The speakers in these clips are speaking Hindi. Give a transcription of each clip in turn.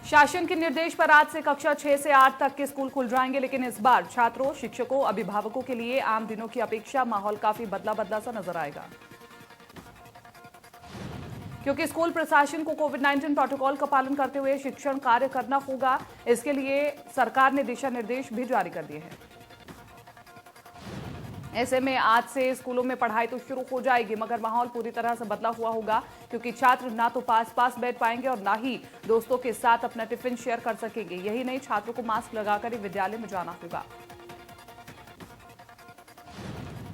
शासन के निर्देश पर आज से कक्षा 6 से 8 तक के स्कूल खुल जाएंगे, लेकिन इस बार छात्रों, शिक्षकों, अभिभावकों के लिए आम दिनों की अपेक्षा माहौल काफी बदला बदला सा नजर आएगा, क्योंकि स्कूल प्रशासन को कोविड-19 प्रोटोकॉल का पालन करते हुए शिक्षण कार्य करना होगा। इसके लिए सरकार ने दिशा निर्देश भी जारी कर दिए हैं। ऐसे में आज से स्कूलों में पढ़ाई तो शुरू हो जाएगी, मगर माहौल पूरी तरह से बदला हुआ होगा, क्योंकि छात्र ना तो पास पास बैठ पाएंगे और ना ही दोस्तों के साथ अपना टिफिन शेयर कर सकेंगे। यही नहीं, छात्रों को मास्क लगाकर ही विद्यालय में जाना होगा।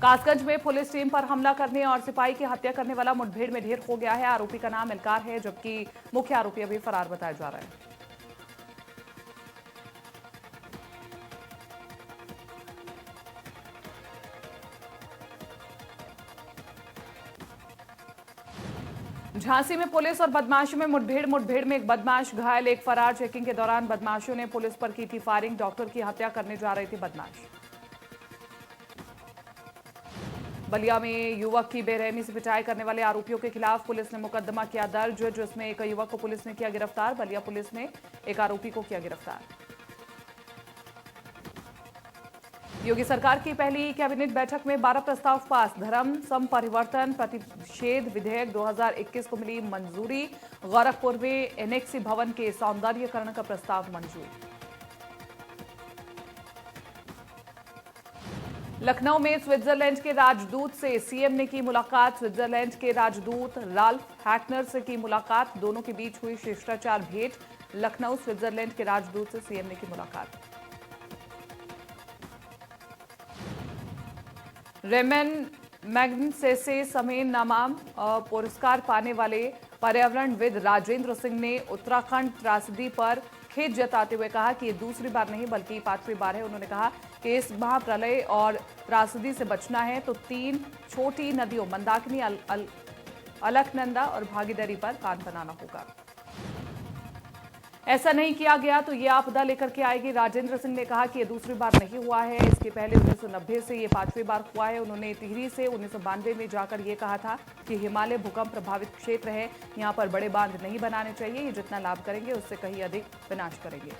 कासगंज में पुलिस टीम पर हमला करने और सिपाही की हत्या करने वाला मुठभेड़ में ढेर हो गया है। आरोपी का नाम इलकार है, जबकि मुख्य आरोपी अभी फरार बताया जा रहा है। झांसी में पुलिस और बदमाशों में मुठभेड़ में एक बदमाश घायल, एक फरार। चेकिंग के दौरान बदमाशों ने पुलिस पर की थी फायरिंग। डॉक्टर की हत्या करने जा रहे थे बदमाश। बलिया में युवक की बेरहमी से पिटाई करने वाले आरोपियों के खिलाफ पुलिस ने मुकदमा किया दर्ज, जिसमें एक युवक को पुलिस ने किया गिरफ्तार। बलिया पुलिस ने एक आरोपी को किया गिरफ्तार। योगी सरकार की पहली कैबिनेट बैठक में 12 प्रस्ताव पास। धर्म संपरिवर्तन प्रतिषेध विधेयक 2021 को मिली मंजूरी। गोरखपुर में एनेक्सी भवन के सौंदर्यीकरण का प्रस्ताव मंजूर। लखनऊ में स्विट्जरलैंड के राजदूत से सीएम ने की मुलाकात। स्विट्जरलैंड के राजदूत राल्फ हैकनर से की मुलाकात। दोनों के बीच हुई शिष्टाचार भेंट। लखनऊ स्विट्जरलैंड के राजदूत से सीएम ने की मुलाकात। रेमन मैग्सेसे समेत नामाम पुरस्कार पाने वाले पर्यावरणविद राजेंद्र सिंह ने उत्तराखंड त्रासदी पर खेद जताते हुए कहा कि ये दूसरी बार नहीं बल्कि 5वीं बार है। उन्होंने कहा कि इस महाप्रलय और त्रासदी से बचना है तो 3 छोटी नदियों मंदाकिनी, अलकनंदा और भागीदारी पर कान बनाना होगा। ऐसा नहीं किया गया तो ये आपदा लेकर के आएगी। राजेंद्र सिंह ने कहा कि ये दूसरी बार नहीं हुआ है, इसके पहले 1990 से ये 5वीं बार हुआ है। उन्होंने टिहरी से 1992 में जाकर ये कहा था कि हिमालय भूकंप प्रभावित क्षेत्र है, यहाँ पर बड़े बांध नहीं बनाने चाहिए, ये जितना लाभ करेंगे उससे कहीं अधिक विनाश करेंगे।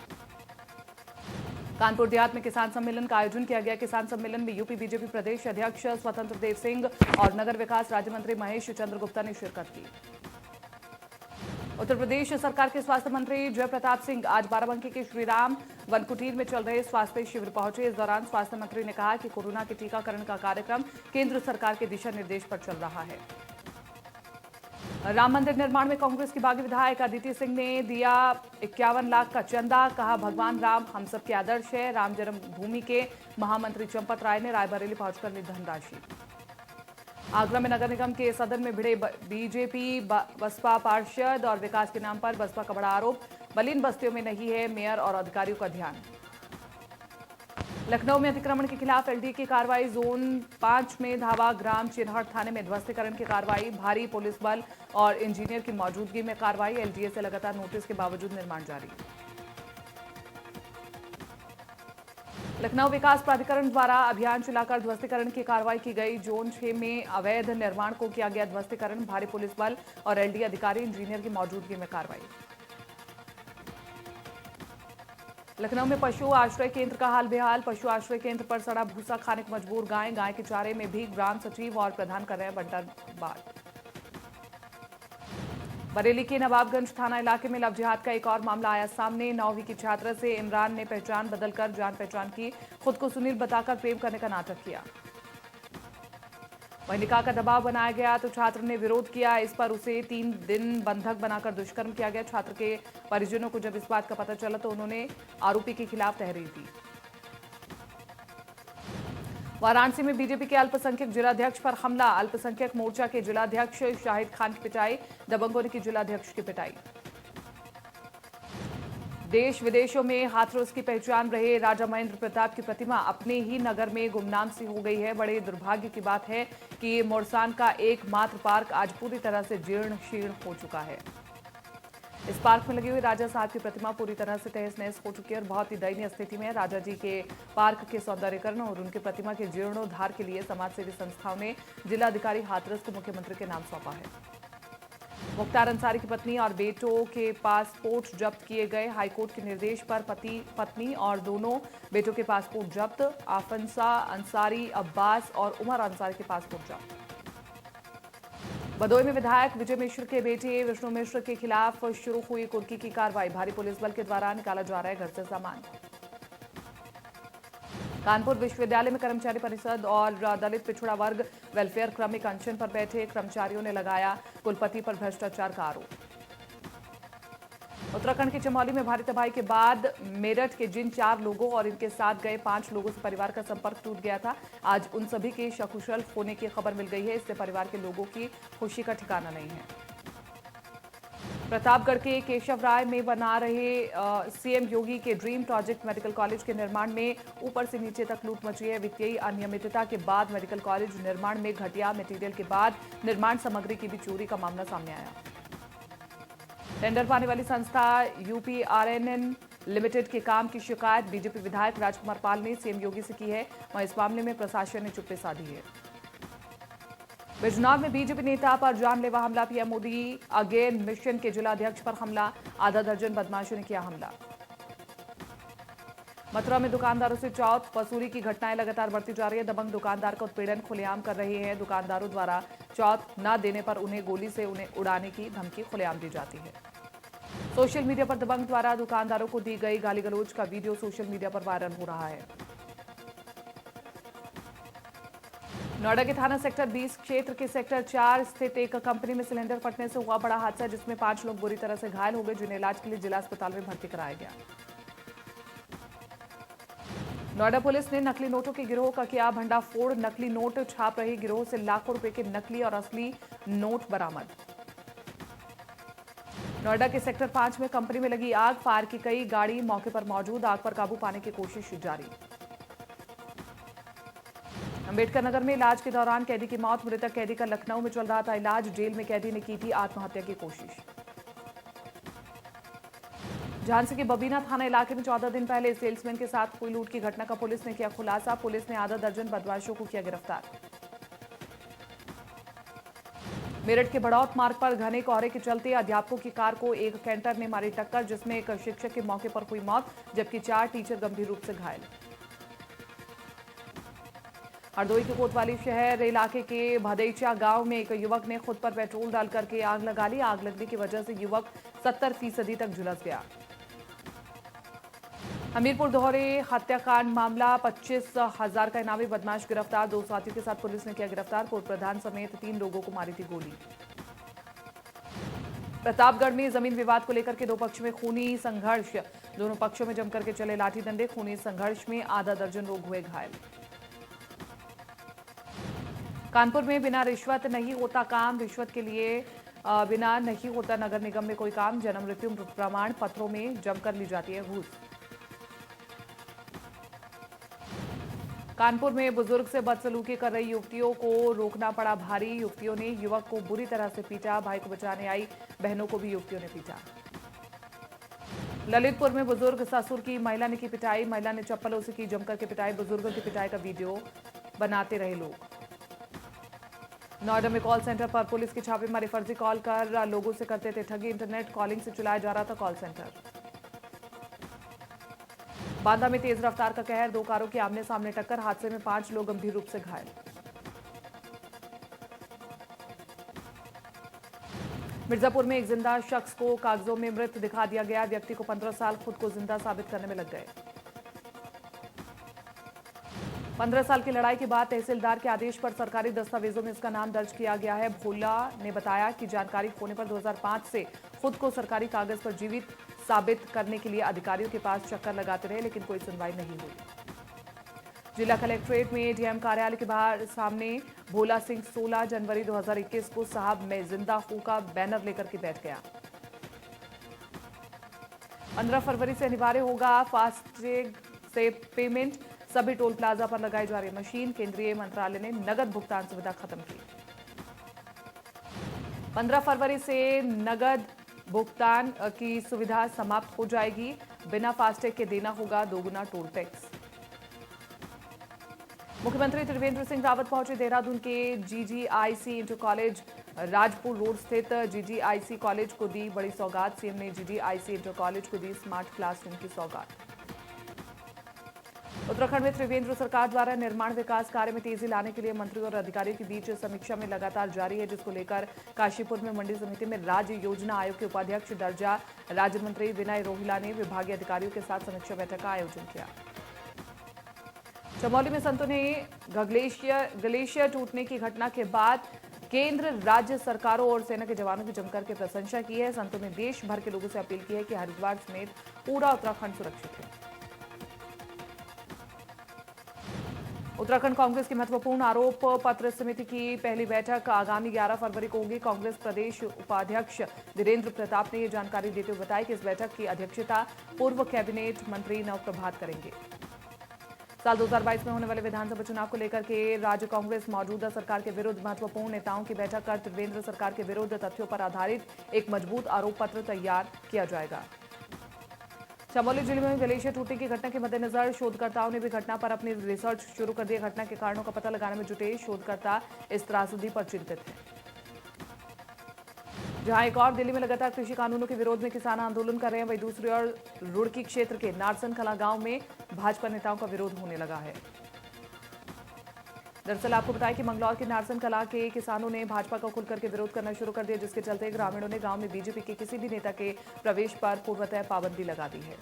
कानपुर देहात में किसान सम्मेलन का आयोजन किया गया। किसान सम्मेलन में यूपी बीजेपी प्रदेश अध्यक्ष स्वतंत्र देव सिंह और नगर विकास राज्य मंत्री महेश चंद्र गुप्ता ने शिरकत की। उत्तर प्रदेश सरकार के स्वास्थ्य मंत्री जय प्रताप सिंह आज बाराबंकी के श्रीराम वनकुटीर में चल रहे स्वास्थ्य शिविर पहुंचे। इस दौरान स्वास्थ्य मंत्री ने कहा कि कोरोना के टीकाकरण का कार्यक्रम केंद्र सरकार के दिशा निर्देश पर चल रहा है। राम मंदिर निर्माण में कांग्रेस की बागी विधायक अदिति सिंह ने दिया 51 लाख का चंदा। कहा भगवान राम हम सबके आदर्श है। राम जन्मभूमि के महामंत्री चंपत राय ने रायबरेली पहुंचकर ली धनराशि। आगरा में नगर निगम के सदन में भिड़े बीजेपी बसपा पार्षद और विकास के नाम पर बसपा का बड़ा आरोप। बलीन बस्तियों में नहीं है मेयर और अधिकारियों का ध्यान। लखनऊ में अतिक्रमण के खिलाफ एलडीए की कार्रवाई। जोन 5 में धावा ग्राम चिन्हट थाने में ध्वस्तीकरण की कार्रवाई। भारी पुलिस बल और इंजीनियर की मौजूदगी में कार्रवाई। एलडीए से लगातार नोटिस के बावजूद निर्माण जारी। लखनऊ विकास प्राधिकरण द्वारा अभियान चलाकर ध्वस्तीकरण की कार्रवाई की गई। जोन 6 में अवैध निर्माण को किया गया ध्वस्तीकरण। भारी पुलिस बल और एलडीए अधिकारी इंजीनियर की मौजूदगी में कार्रवाई। लखनऊ में पशु आश्रय केंद्र का हाल बेहाल। पशु आश्रय केंद्र पर सड़ा भूसा खाने को मजबूर गाय। गाय के चारे में भी ग्राम सचिव और प्रधान कर रहे हैं बंटवारा। बरेली के नवाबगंज थाना इलाके में लव जिहाद का एक और मामला आया सामने। 9वीं की छात्रा से इमरान ने पहचान बदलकर जान पहचान की। खुद को सुनील बताकर प्रेम करने का नाटक किया। वहीं निकाह का दबाव बनाया गया तो छात्र ने विरोध किया। इस पर उसे 3 दिन बंधक बनाकर दुष्कर्म किया गया। छात्र के परिजनों को जब इस बात का पता चला तो उन्होंने आरोपी के खिलाफ तहरीर दी। वाराणसी में बीजेपी के अल्पसंख्यक जिलाध्यक्ष पर हमला। अल्पसंख्यक मोर्चा के जिलाध्यक्ष शाहिद खान की पिटाई। दबंगों ने की जिलाध्यक्ष की पिटाई। देश विदेशों में हाथरस की पहचान रहे राजा महेंद्र प्रताप की प्रतिमा अपने ही नगर में गुमनाम सी हो गई है। बड़े दुर्भाग्य की बात है कि मोरसान का एकमात्र पार्क आज पूरी तरह से जीर्ण शीर्ण हो चुका है। इस पार्क में लगी हुई राजा साहब की प्रतिमा पूरी तरह से तहस नहस हो चुकी है और बहुत ही दयनीय स्थिति में है। राजा जी के पार्क के सौंदर्यीकरण और उनकी प्रतिमा के जीर्णोद्धार के लिए समाजसेवी संस्थाओं ने जिलाधिकारी हाथरस को मुख्यमंत्री के नाम सौंपा है। मुख्तार अंसारी की पत्नी और बेटों के पासपोर्ट जब्त किए गए। हाईकोर्ट के निर्देश पर पति पत्नी और दोनों बेटों के पासपोर्ट जब्त। आफंसा अंसारी, अब्बास और उमर अंसारी के पासपोर्ट जब्त। भदोई में विधायक विजय मिश्र के बेटे विष्णु मिश्र के खिलाफ शुरू हुई कुर्की की कार्रवाई। भारी पुलिस बल के द्वारा निकाला जा रहा है घर से सामान। कानपुर विश्वविद्यालय में कर्मचारी परिषद और दलित पिछड़ा वर्ग वेलफेयर क्रमिक अनशन पर बैठे कर्मचारियों ने लगाया कुलपति पर भ्रष्टाचार का आरोप। उत्तराखंड के चमोली में भारी तबाही के बाद मेरठ के जिन 4 लोगों और इनके साथ गए 5 लोगों से परिवार का संपर्क टूट गया था, आज उन सभी के सकुशल होने की खबर मिल गई है। इससे परिवार के लोगों की खुशी का ठिकाना नहीं है। प्रतापगढ़ के केशव राय में बना रहे सीएम योगी के ड्रीम प्रोजेक्ट मेडिकल कॉलेज के निर्माण में ऊपर से नीचे तक लूट मची है। वित्तीय अनियमितता के बाद मेडिकल कॉलेज निर्माण में घटिया मटेरियल के बाद निर्माण सामग्री की भी चोरी का मामला सामने आया। टेंडर पाने वाली संस्था यूपीआरएनएन लिमिटेड के काम की शिकायत बीजेपी विधायक राजकुमार पाल ने सीएम योगी से की है। वहीं इस मामले में प्रशासन ने चुप्पी साधी है। बिजनौर में बीजेपी नेता पर जानलेवा हमला। पीएम मोदी अगेन मिशन के जिलाध्यक्ष पर हमला। आधा दर्जन बदमाशों ने किया हमला। मथुरा में दुकानदारों से चौथ वसूली की घटनाएं लगातार बढ़ती जा रही है। दबंग दुकानदार का उत्पीड़न खुलेआम कर रहे हैं। दुकानदारों द्वारा चौथ न देने पर उन्हें गोली से उन्हें उड़ाने की धमकी खुलेआम दी जाती है। सोशल मीडिया पर दबंग द्वारा दुकानदारों को दी गई गाली गलौज का वीडियो सोशल मीडिया पर वायरल हो रहा है। नोएडा के थाना सेक्टर 20 क्षेत्र के सेक्टर 4 स्थित एक कंपनी में सिलेंडर फटने से हुआ बड़ा हादसा, जिसमें 5 लोग बुरी तरह से घायल हो गए, जिन्हें इलाज के लिए जिला अस्पताल में भर्ती कराया गया। नोएडा पुलिस ने नकली नोटों के गिरोह का किया भंडाफोड़। नकली नोट छाप रहे गिरोह से लाखों रुपए के नकली और असली नोट बरामद। नोएडा के सेक्टर 5 में कंपनी में लगी आग। फायर की कई गाड़ी मौके पर मौजूद। आग पर काबू पाने की कोशिश जारी। अंबेडकर नगर में इलाज के दौरान कैदी की मौत। मृतक कैदी का लखनऊ में चल रहा था इलाज। जेल में कैदी ने की थी आत्महत्या की कोशिश। झांसी के बबीना थाना इलाके में 14 दिन पहले सेल्समैन के साथ हुई लूट की घटना का पुलिस ने किया खुलासा। पुलिस ने आधा दर्जन बदमाशों को किया गिरफ्तार। मेरठ के बड़ौत मार्ग पर घने कोहरे के चलते अध्यापकों की कार को एक कैंटर ने मारी टक्कर, जिसमें एक शिक्षक की मौके पर हुई मौत, जबकि 4 टीचर गंभीर रूप से घायल। हरदोई के कोतवाली शहर इलाके के भदैचा गांव में एक युवक ने खुद पर पेट्रोल डालकर के आग लगा ली। आग लगने की वजह से युवक 70% तक झुलस गया। हमीरपुर दोहरे हत्याकांड मामला। 25,000 का इनामी बदमाश गिरफ्तार। 2 साथियों के साथ पुलिस ने किया गिरफ्तार। पूर्व प्रधान समेत 3 लोगों को मारी थी गोली। प्रतापगढ़ में जमीन विवाद को लेकर के 2 पक्ष में खूनी संघर्ष। दोनों पक्षों में जमकर के चले लाठी डंडे। खूनी संघर्ष में आधा दर्जन लोग हुए घायल। कानपुर में बिना रिश्वत नहीं होता काम। रिश्वत के लिए बिना नहीं होता नगर निगम में कोई काम। जन्म मृत्यु प्रमाण पत्रों में जमकर ली जाती है घूस। कानपुर में बुजुर्ग से बदसलूकी कर रही युवतियों को रोकना पड़ा भारी। युवतियों ने युवक को बुरी तरह से पीटा। भाई को बचाने आई बहनों को भी युवतियों ने पीटा। ललितपुर में बुजुर्ग ससुर की महिला ने की पिटाई। महिला ने चप्पलों से की जमकर के पिटाई। बुजुर्गों की पिटाई का वीडियो बनाते रहे लोग। नोएडा में कॉल सेंटर पर पुलिस की छापेमारी। फर्जी कॉल कर लोगों से करते थे ठगी। इंटरनेट कॉलिंग से चलाया जा रहा था कॉल सेंटर। बांदा में तेज रफ्तार का कहर। 2 कारों की आमने सामने टक्कर। हादसे में 5 लोग गंभीर रूप से घायल। मिर्जापुर में एक जिंदा शख्स को कागजों में मृत दिखा दिया गया। व्यक्ति को 15 साल खुद को जिंदा साबित करने में लग गए। 15 साल की लड़ाई के बाद तहसीलदार के आदेश पर सरकारी दस्तावेजों में इसका नाम दर्ज किया गया है। भोला ने बताया कि जानकारी खोने पर 2005 से खुद को सरकारी कागज पर जीवित साबित करने के लिए अधिकारियों के पास चक्कर लगाते रहे, लेकिन कोई सुनवाई नहीं हुई। जिला कलेक्ट्रेट में डीएम कार्यालय के बाहर सामने भोला सिंह 16 जनवरी 2021 को साहब मैं जिंदा हूं का बैनर लेकर के बैठ गया। 15 फरवरी से अनिवार्य होगा फास्टैग से पेमेंट। सभी टोल प्लाजा पर लगाई जा रही मशीन। केंद्रीय मंत्रालय ने नगद भुगतान सुविधा खत्म की। 15 फरवरी से नगद भुगतान की सुविधा समाप्त हो जाएगी। बिना फास्टैग के देना होगा दोगुना टोल टैक्स। मुख्यमंत्री त्रिवेंद्र सिंह रावत पहुंचे देहरादून के GGIC inter college Rajpur road स्थित जीजीआईसी कॉलेज को दी बड़ी सौगात। सीएम ने जीजीआईसी इंटर कॉलेज को दी स्मार्ट क्लासरूम की सौगात। उत्तराखंड में त्रिवेंद्र सरकार द्वारा निर्माण विकास कार्य में तेजी लाने के लिए मंत्रियों और अधिकारियों के बीच समीक्षा में लगातार जारी है, जिसको लेकर काशीपुर में मंडी समिति में राज्य योजना आयोग के उपाध्यक्ष दर्जा राज्य मंत्री विनय रोहिला ने विभागीय अधिकारियों के साथ समीक्षा बैठक का आयोजन किया। चमोली में संतों ने ग्लेशियर टूटने की घटना के बाद केंद्र राज्य सरकारों और सेना के जवानों की जमकर के प्रशंसा की है। संतों ने देश भर के लोगों से अपील की है कि हरिद्वार समेत पूरा उत्तराखंड सुरक्षित है। उत्तराखंड कांग्रेस की महत्वपूर्ण आरोप पत्र समिति की पहली बैठक आगामी 11 फरवरी को होगी। कांग्रेस प्रदेश उपाध्यक्ष धीरेन्द्र प्रताप ने यह जानकारी देते हुए बताया कि इस बैठक की अध्यक्षता पूर्व कैबिनेट मंत्री नव प्रभात करेंगे। साल 2022 में होने वाले विधानसभा चुनाव को लेकर के राज्य कांग्रेस मौजूदा सरकार के विरुद्ध महत्वपूर्ण नेताओं की बैठक कर त्रिवेंद्र सरकार के विरुद्ध तथ्यों पर आधारित एक मजबूत आरोप पत्र तैयार किया जाएगा। चमोली जिले में ग्लेशियर टूटने की घटना के मद्देनजर शोधकर्ताओं ने भी घटना पर अपनी रिसर्च शुरू कर दी। घटना के कारणों का पता लगाने में जुटे शोधकर्ता इस त्रासदी पर चिंतित हैं। जहां एक और दिल्ली में लगातार कृषि कानूनों के विरोध में किसान आंदोलन कर रहे हैं, वहीं दूसरी ओर रुड़की क्षेत्र के नारसन कला गांव में भाजपा नेताओं का विरोध होने लगा है। दरअसल आपको बताया कि मंगलौर के नारसन कला के किसानों ने भाजपा का खुलकर के विरोध करना शुरू कर दिया, जिसके चलते ग्रामीणों ने गांव में बीजेपी के किसी भी नेता के प्रवेश पर पूर्वतः पाबंदी लगा दी है।